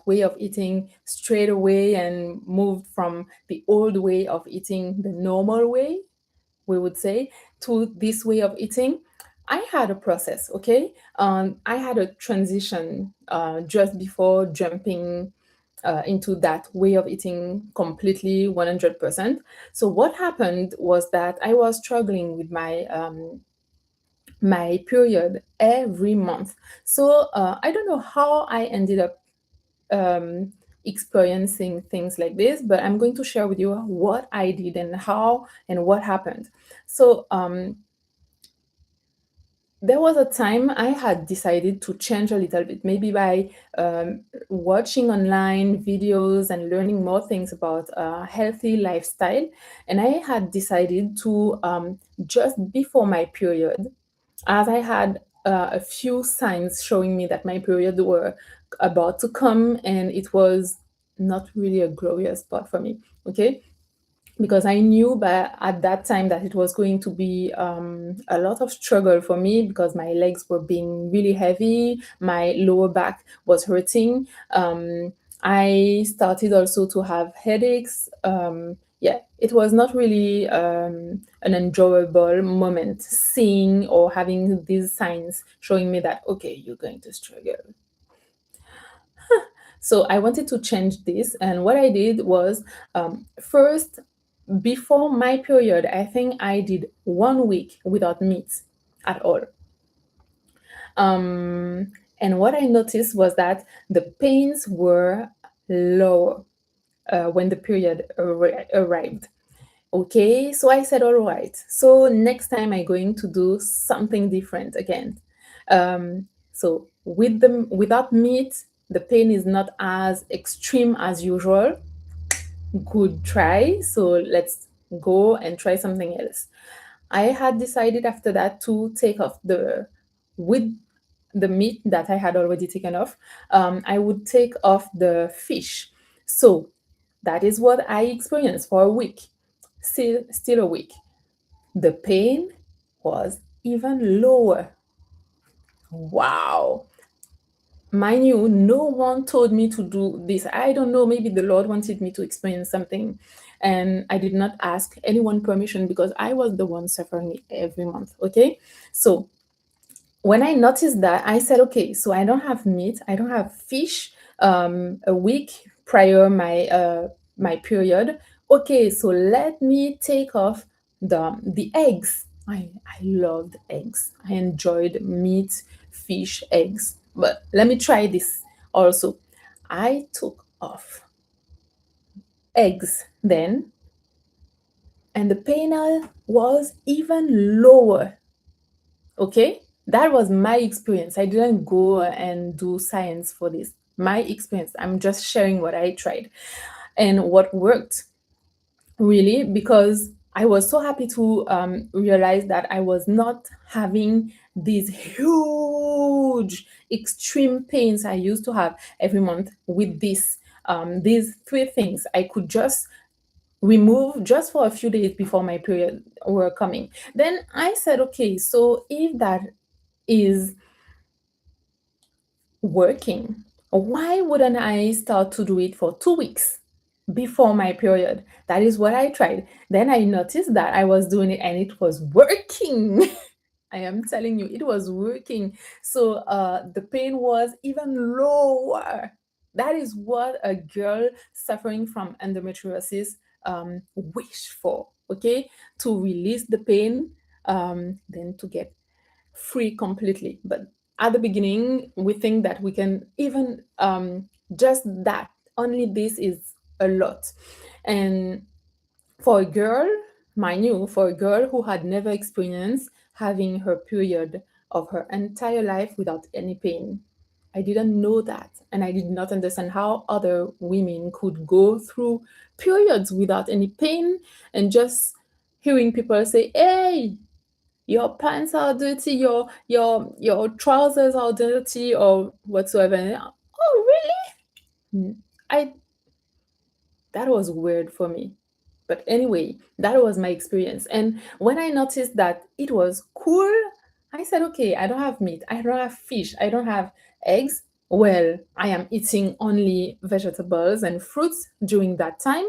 that way of eating straight away and moved from the old way of eating, the normal way, we would say, to this way of eating, I had a process, okay? I had a transition just before jumping into that way of eating completely 100%. So what happened was that I was struggling with my period every month. So I don't know how I ended up um, experiencing things like this, but I'm going to share with you what I did and how and what happened. So there was a time I had decided to change a little bit, maybe by watching online videos and learning more things about healthy lifestyle. And I had decided to, just before my period, as I had a few signs showing me that my period were about to come, and it was not really a glorious spot for me. Okay, because I knew at that time that it was going to be a lot of struggle for me because my legs were being really heavy, my lower back was hurting. I started also to have headaches. Yeah, it was not really an enjoyable moment seeing or having these signs showing me that, okay, you're going to struggle. So I wanted to change this. And what I did was, first, before my period, I think I did 1 week without meat at all. And what I noticed was that the pains were lower when the period arrived. Okay, so I said, all right. So next time I'm going to do something different again. So without meat, the pain is not as extreme as usual. Good try. So let's go and try something else. I had decided after that to take off with the meat that I had already taken off. I would take off the fish. So that is what I experienced for a week. Still a week. The pain was even lower. Wow. Mind you, no one told me to do this. I don't know, maybe the Lord wanted me to experience something. And I did not ask anyone permission because I was the one suffering it every month. Okay. So when I noticed that, I said, okay, so I don't have meat, I don't have fish a week prior my period. Okay, so let me take off the eggs. I loved eggs. I enjoyed meat, fish, eggs. But let me try this also. I took off eggs then, and the pain was even lower. Okay, that was my experience. I didn't go and do science for this. My experience. I'm just sharing what I tried and what worked really, because I was so happy to realize that I was not having these huge extreme pains I used to have every month with these three things I could just remove just for a few days before my period were coming. Then I said, okay, so if that is working, why wouldn't I start to do it for 2 weeks before my period? That is what I tried. Then I noticed that I was doing it and it was working. I am telling you, it was working. So the pain was even lower. That is what a girl suffering from endometriosis wish for, okay? To release the pain, then to get free completely. But at the beginning, we think that we can even just that, only this is a lot. And for a girl, mind you, for a girl who had never experienced having her period of her entire life without any pain, I didn't know that. And I did not understand how other women could go through periods without any pain, and just hearing people say, hey, your pants are dirty, your trousers are dirty, or whatsoever. And, oh, really? I That was weird for me. But anyway, that was my experience. And when I noticed that it was cool, I said, okay, I don't have meat, I don't have fish, I don't have eggs. Well, I am eating only vegetables and fruits during that time,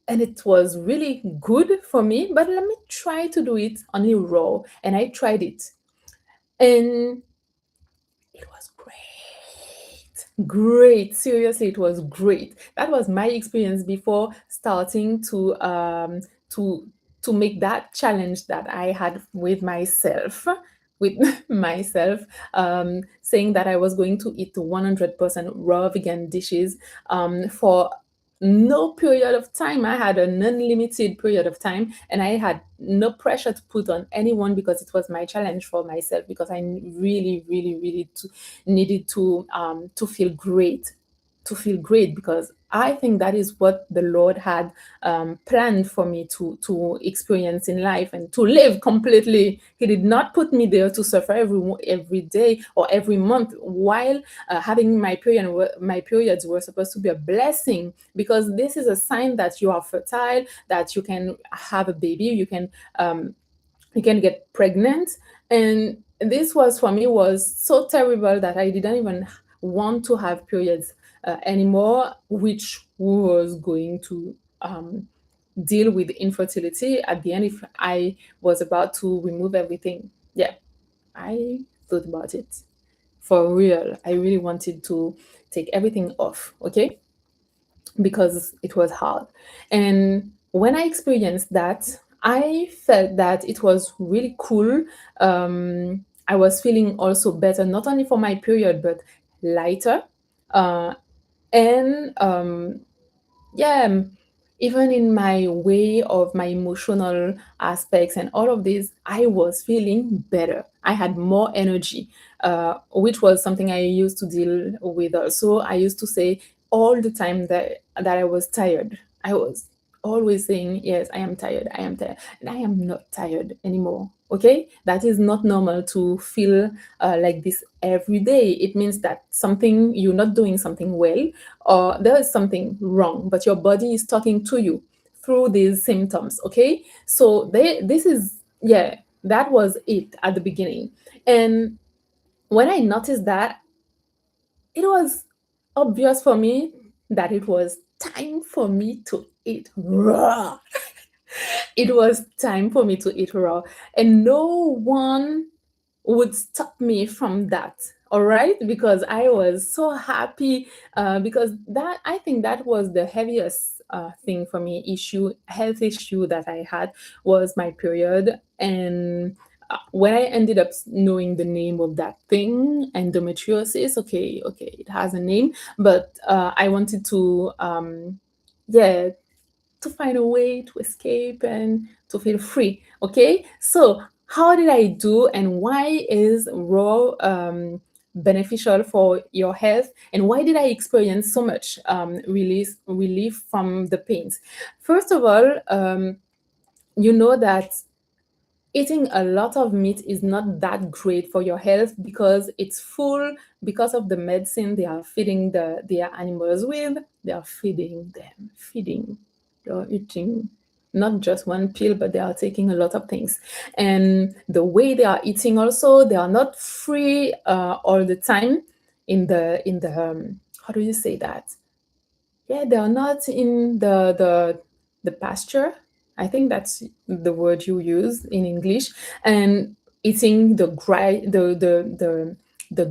and it was really good for me. But let me try to do it only raw, and I tried it, and it was great. Great. Seriously, it was great. That was my experience before starting to to make that challenge that I had with myself. With myself, saying that I was going to eat 100% raw vegan dishes for no period of time. I had an unlimited period of time, and I had no pressure to put on anyone because it was my challenge for myself, because I really, really, really needed to feel great, to feel great, because I think that is what the Lord had planned for me to experience in life and to live completely. He did not put me there to suffer every day or every month, while having my periods were supposed to be a blessing, because this is a sign that you are fertile, that you can have a baby, um, you can get pregnant. And this was, for me, was so terrible that I didn't even want to have periods anymore, which was going to deal with infertility at the end if I was about to remove everything. Yeah, I thought about it for real. I really wanted to take everything off, okay, because it was hard. And when I experienced that, I felt that it was really cool. I was feeling also better, not only for my period, but lighter. Uh, and yeah, even in my way of my emotional aspects and all of this, I was feeling better. I had more energy, which was something I used to deal with also. I used to say all the time that I was tired. I was always saying, yes, I am tired, I am tired. And I am not tired anymore. Okay, that is not normal to feel like this every day. It means that something, you're not doing something well, or there is something wrong, but your body is talking to you through these symptoms. Okay, so this is, yeah, that was it at the beginning. And when I noticed that, it was obvious for me that it was time for me to eat raw. It was time for me to eat raw, and no one would stop me from that. All right, because I was so happy, because that, I think that was the heaviest thing for me, health issue that I had, was my period. And when I ended up knowing the name of that thing, endometriosis, okay, okay, it has a name, but I wanted to yeah, to find a way to escape and to feel free. Okay, so how did I do, and why is raw beneficial for your health, and why did I experience so much relief from the pains? First of all, you know that eating a lot of meat is not that great for your health, because it's full, because of the medicine they are feeding their animals with. They are feeding, they are eating not just one pill, but they are taking a lot of things. And the way they are eating also, they are not free all the time in the how do you say that, yeah, they are not in the pasture. I think that's the word you use in English. And eating the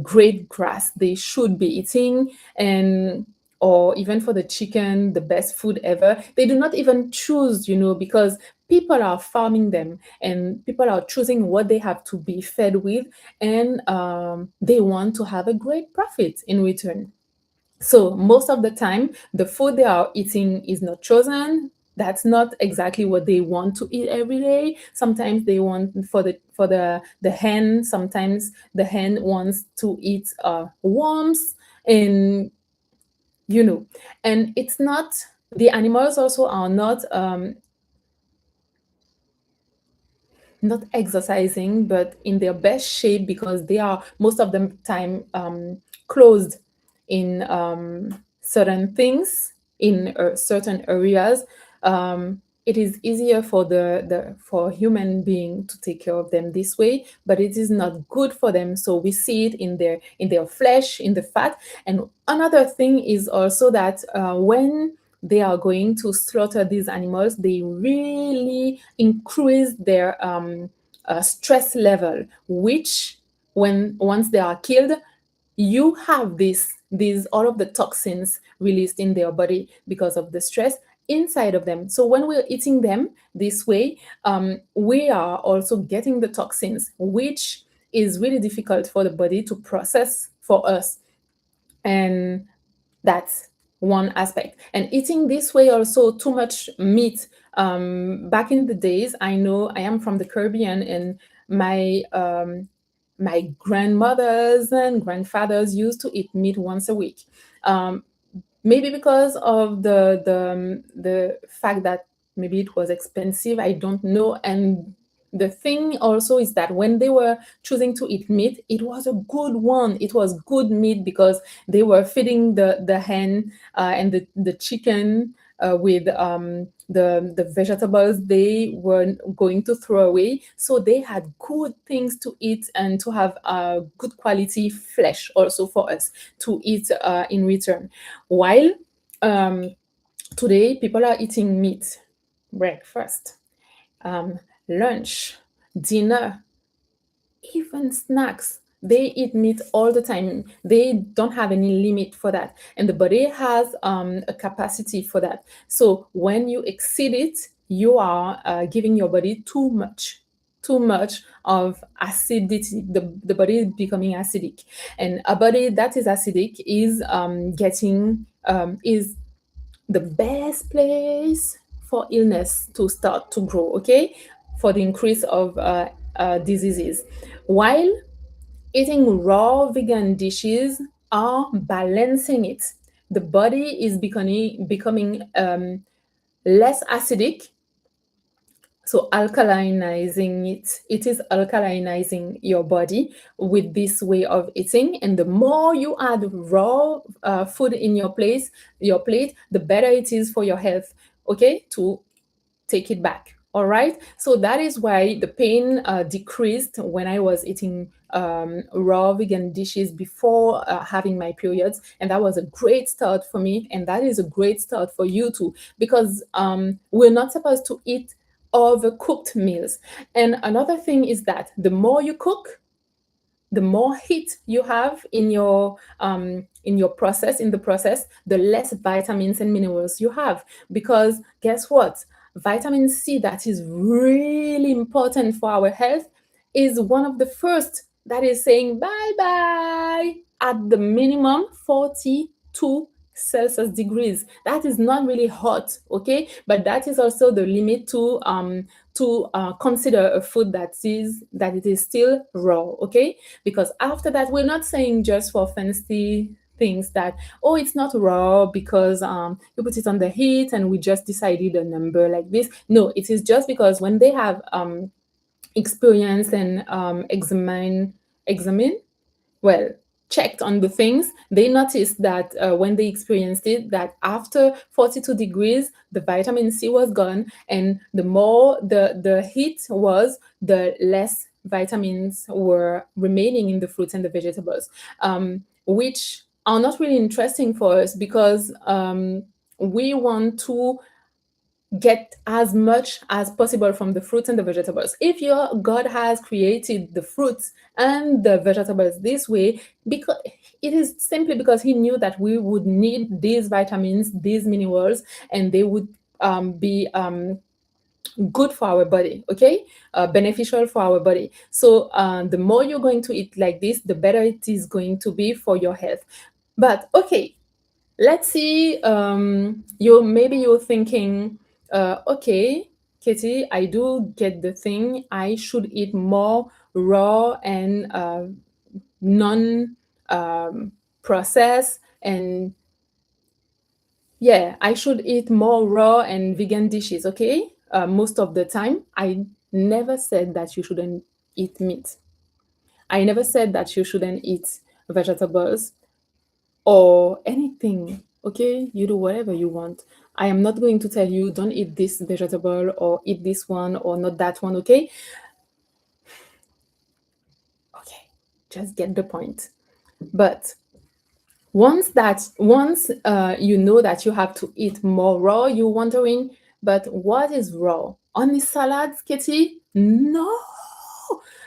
great grass they should be eating. And or even for the chicken, the best food ever, they do not even choose, because people are farming them, and people are choosing what they have to be fed with. And they want to have a great profit in return. So most of the time, the food they are eating is not chosen. That's not exactly what they want to eat every day. Sometimes they want, for the hen. Sometimes the hen wants to eat worms, and you know, and it's not. The animals also are not exercising, but in their best shape, because they are most of the time closed in certain things, in certain areas. it is easier for the for human being to take care of them this way, but it is not good for them. So we see it in their flesh, in the fat. And another thing is also that when they are going to slaughter these animals, they really increase their stress level, which when once they are killed, you have these all of the toxins released in their body because of the stress inside of them. So when we're eating them this way, we are also getting the toxins, which is really difficult for the body to process for us. And that's one aspect. And eating this way also too much meat. Back in the days, I know I am from the Caribbean, and my grandmothers and grandfathers used to eat meat once a week. Um, Maybe because of the fact that maybe it was expensive, I don't know. And the thing also is that when they were choosing to eat meat, it was a good one, it was good meat, because they were feeding the hen and the chicken with the vegetables they were going to throw away. So they had good things to eat and to have good quality flesh also for us to eat in return. While um, today people are eating meat, breakfast, um, lunch, dinner, even snacks. They eat meat all the time. They don't have any limit for that. And the body has a capacity for that. So when you exceed it, you are giving your body too much of acidity. The body is becoming acidic. And a body that is acidic is is the best place for illness to start to grow, okay? For the increase of diseases. While eating raw vegan dishes are balancing it. The body is becoming less acidic, so alkalinizing it. It is alkalinizing your body with this way of eating. And the more you add raw food in your plate, the better it is for your health. Okay, to take it back. All right. So that is why the pain decreased when I was eating raw vegan dishes before having my periods. And that was a great start for me. And that is a great start for you too, because we're not supposed to eat overcooked meals. And another thing is that the more you cook, the more heat you have in your process, in the process, the less vitamins and minerals you have. Because guess what? Vitamin C, that is really important for our health, is one of the first that is saying bye bye at the minimum 42 Celsius degrees. That is not really hot, okay? But that is also the limit to consider a food that it is still raw, okay? Because after that, we're not saying just for fancy things that, oh, it's not raw because you put it on the heat and we just decided a number like this. No, it is just because when they have experience and examine, well, checked on the things, they noticed that when they experienced it, that after 42 degrees, the vitamin C was gone, and the more the heat was, the less vitamins were remaining in the fruits and the vegetables, which are not really interesting for us, because we want to get as much as possible from the fruits and the vegetables. If your God has created the fruits and the vegetables this way, because it is simply because He knew that we would need these vitamins, these minerals, and they would be good for our body, okay? Beneficial for our body. So the more you're going to eat like this, the better it is going to be for your health. But okay, let's see. You're thinking, okay, Katie, I do get the thing. I should eat more raw and non processed, and yeah, I should eat more raw and vegan dishes. Okay, most of the time, I never said that you shouldn't eat meat. I never said that you shouldn't eat vegetables or anything. Okay, you do whatever you want. I am not going to tell you don't eat this vegetable or eat this one or not that one. Okay, okay, just get the point. But once you know that you have to eat more raw, you're wondering, but what is raw? Only salads, Kitty? No,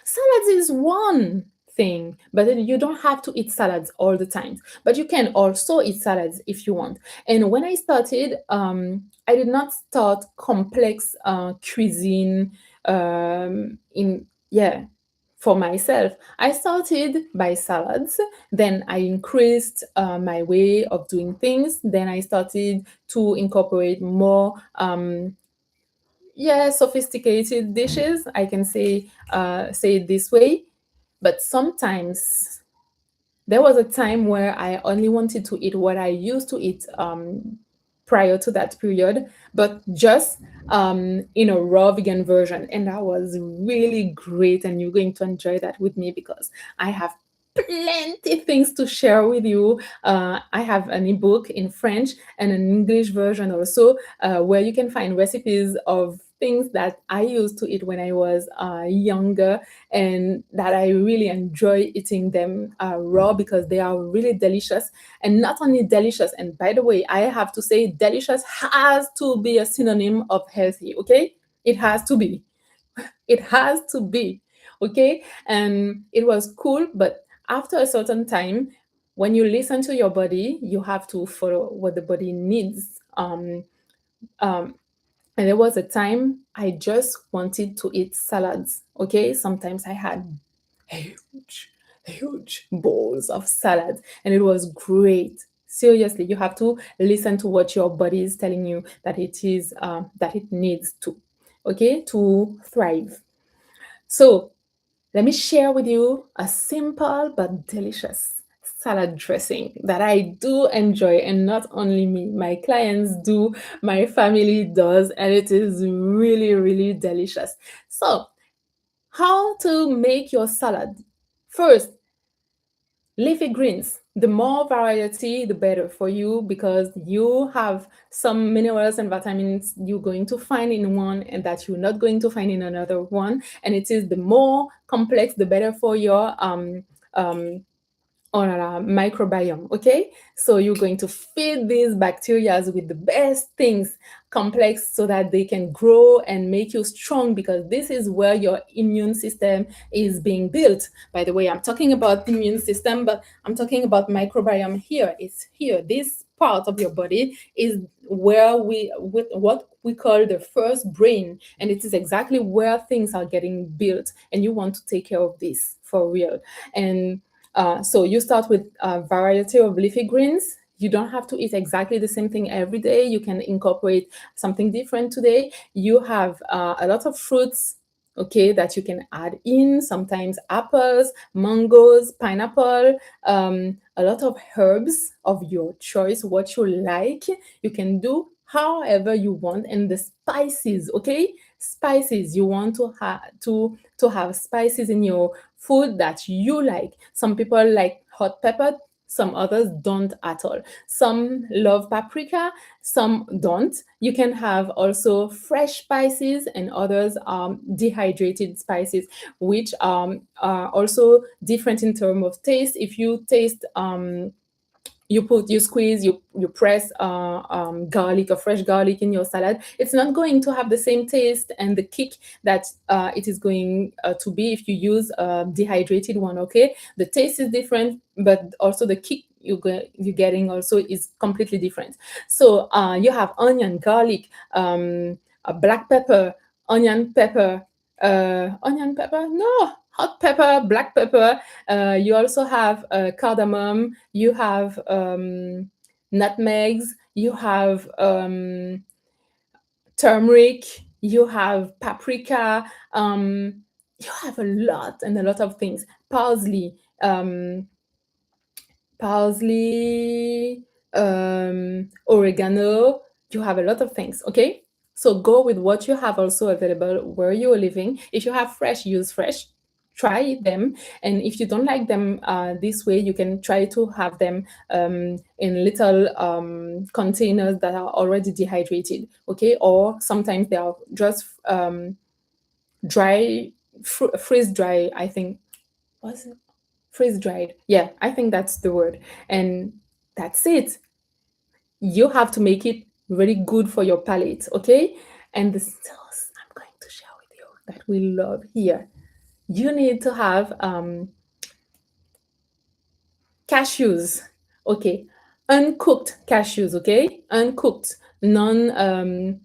salads is one thing, but then you don't have to eat salads all the time. But you can also eat salads if you want. And when I started, I did not start complex cuisine in yeah for myself. I started by salads, then I increased my way of doing things. Then I started to incorporate more, sophisticated dishes. I can say it this way. But sometimes there was a time where I only wanted to eat what I used to eat prior to that period, but just in a raw vegan version. And that was really great. And you're going to enjoy that with me because I have plenty things to share with you. I have an ebook in French and an English version also, where you can find recipes of things that I used to eat when I was younger and that I really enjoy eating them raw because they are really delicious. And not only delicious, and by the way, I have to say, delicious has to be a synonym of healthy, okay? It has to be. It has to be, okay? And it was cool, but after a certain time, when you listen to your body, you have to follow what the body needs. Um, and there was a time I just wanted to eat salads. Okay. Sometimes I had huge, huge bowls of salad, and it was great. Seriously, you have to listen to what your body is telling you that it needs to, okay, to thrive. So let me share with you a simple but delicious salad dressing that I do enjoy, and not only me, my clients do, my family does, and it is really, really delicious. So, how to make your salad? First, leafy greens. The more variety, the better for you because you have some minerals and vitamins you're going to find in one and that you're not going to find in another one. And it is the more complex, the better for your um, on our microbiome. Okay, so you're going to feed these bacteria with the best things, complex, so that they can grow and make you strong, because this is where your immune system is being built. By the way, I'm talking about the immune system, but I'm talking about microbiome here. It's here. This part of your body is where we with what we call the first brain, and it is exactly where things are getting built, and you want to take care of this for real. And so you start with a variety of leafy greens. You don't have to eat exactly the same thing every day. You can incorporate something different today. You have a lot of fruits, okay, that you can add in. Sometimes apples, mangoes, pineapple, a lot of herbs of your choice, what you like. You can do however you want, and the spices, okay, spices you want to have spices in your food that you like. Some people like hot pepper, some others don't at all. Some love paprika, some don't. You can have also fresh spices, and others dehydrated spices, which are also different in terms of taste. If you taste you squeeze, you press garlic or fresh garlic in your salad, it's not going to have the same taste and the kick that it is going to be if you use a dehydrated one. Okay, the taste is different, but also the kick you're getting also is completely different. So you have onion, garlic, black pepper, onion pepper, no, hot pepper, black pepper. You also have cardamom, you have nutmegs, you have turmeric, you have paprika, you have a lot and a lot of things. Parsley, oregano. You have a lot of things. Okay, so go with what you have also available where you're living. If you have fresh, use fresh. try them. And if you don't like them this way, you can try to have them in little containers that are already dehydrated, okay? Or sometimes they are just dry, freeze dry, I think. Was it? Freeze dried. Yeah, I think that's the word. And that's it. You have to make it really good for your palate, okay? And the sauce I'm going to share with you that we love here. You need to have cashews, okay? Uncooked cashews, okay? Uncooked, non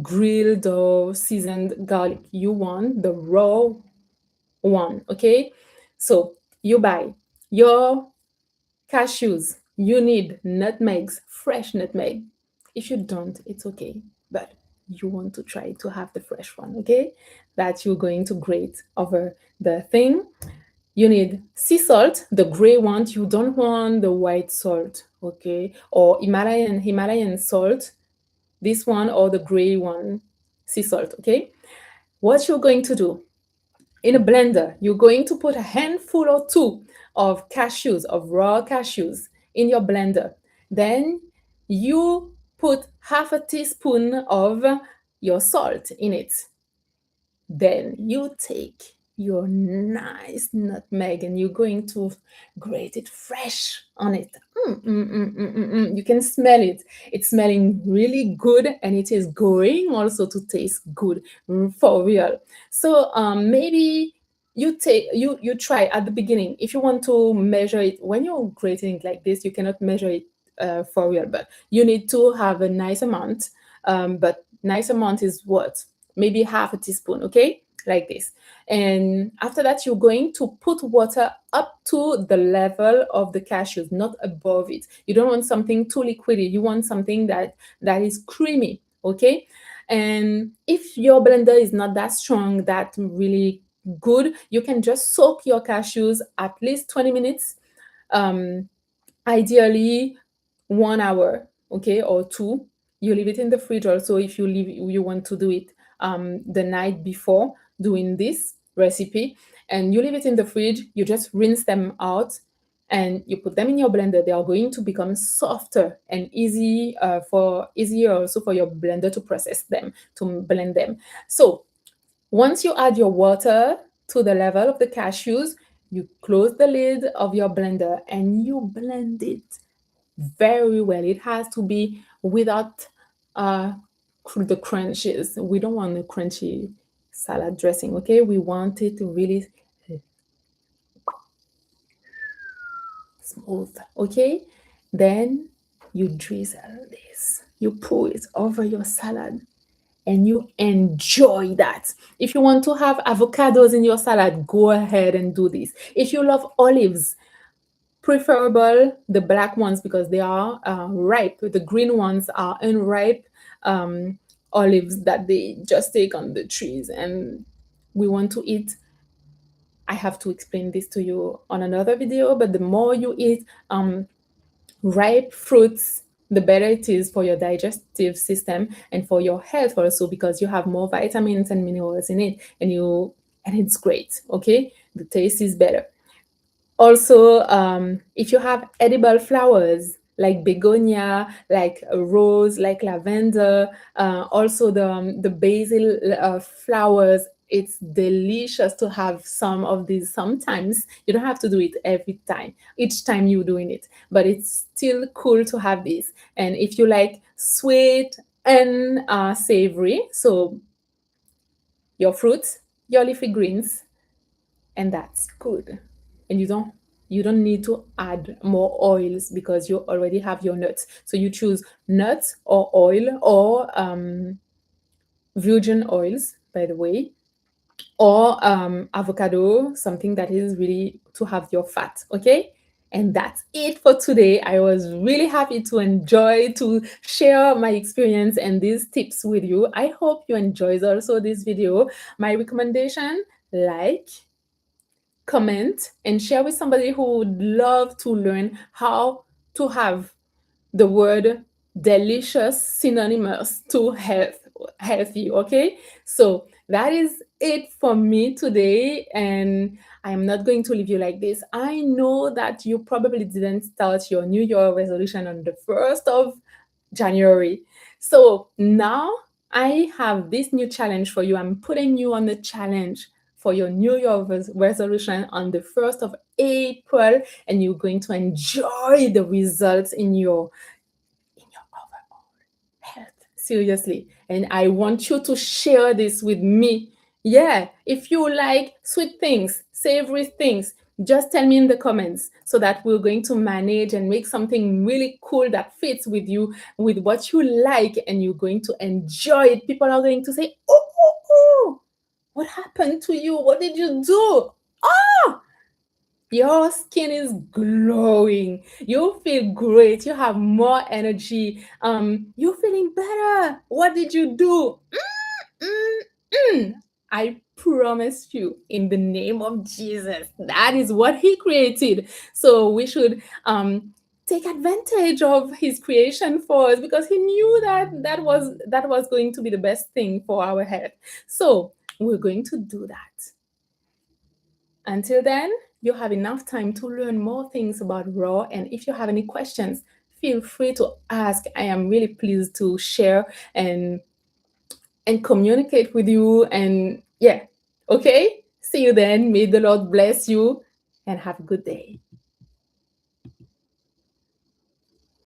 grilled or seasoned garlic. You want the raw one, okay? So you buy your cashews. You need nutmegs, fresh nutmeg. If you don't, it's okay, but you want to try to have the fresh one, okay? That you're going to grate over the thing. You need sea salt, the gray one. You don't want the white salt, okay? Or Himalayan salt, this one or the gray one, sea salt, okay? What you're going to do, in a blender, you're going to put a handful or two of cashews, of raw cashews in your blender. Then you put half a teaspoon of your salt in it. Then you take your nice nutmeg and you're going to grate it fresh on it. You can smell it. It's smelling really good and it is going also to taste good, for real. So maybe you try at the beginning. If you want to measure it when you're grating it like this, you cannot measure it for real, but you need to have a nice amount. But nice amount is what? Maybe half a teaspoon, okay? Like this. And after that, you're going to put water up to the level of the cashews, not above it. You don't want something too liquidy. You want something that is creamy, okay? And if your blender is not that strong, that really good, you can just soak your cashews at least 20 minutes. Um, Ideally 1 hour, okay, or two. You leave it in the fridge also if you want to do it the night before doing this recipe, and you leave it in the fridge. You just rinse them out and you put them in your blender. They are going to become softer and easier also for your blender to process them, to blend them. So once you add your water to the level of the cashews, you close the lid of your blender and you blend it very well. It has to be without the crunches. We don't want the crunchy salad dressing, okay? We want it really smooth, okay? Then you drizzle this, you pour it over your salad and you enjoy that. If you want to have avocados in your salad, go ahead and do this. If you love olives, preferable the black ones because they are ripe. The green ones are unripe olives that they just take on the trees, and we want to eat. I have to explain this to you on another video, but the more you eat ripe fruits, the better it is for your digestive system and for your health also, because you have more vitamins and minerals in it, and it's great. Okay, the taste is better. Also, if you have edible flowers like begonia, like a rose, like lavender, also the basil flowers, it's delicious to have some of these sometimes. You don't have to do it every time, each time you're doing it, but it's still cool to have this. And if you like sweet and savory, so your fruits, your leafy greens, and that's good. And you don't need to add more oils because you already have your nuts. So you choose nuts or oil or virgin oils, by the way, or avocado, something that is really to have your fat, okay? And that's it for today. I was really happy to enjoy to share my experience and these tips with you. I hope you enjoyed also this video. My recommendation, like, comment, and share with somebody who would love to learn how to have the word delicious synonymous to healthy, okay? So that is it for me today. And I am not going to leave you like this. I know that you probably didn't start your New Year resolution on the 1st of January. So now I have this new challenge for you. I'm putting you on the challenge for your New Year resolution on the 1st of April, and you're going to enjoy the results in your overall health. Seriously. And I want you to share this with me. Yeah, if you like sweet things, savory things, just tell me in the comments so that we're going to manage and make something really cool that fits with you, with what you like, and you're going to enjoy it. People are going to say, oh, oh, oh, what happened to you? What did you do? Oh, your skin is glowing. You feel great. You have more energy. You're feeling better. What did you do? Mm, mm. I promise you, in the name of Jesus, that is what He created. So we should take advantage of His creation for us, because He knew that that was going to be the best thing for our health. So we're going to do that. Until then, you have enough time to learn more things about raw. And if you have any questions, feel free to ask. I am really pleased to share and communicate with you. And yeah, okay? See you then. May the Lord bless you and have a good day.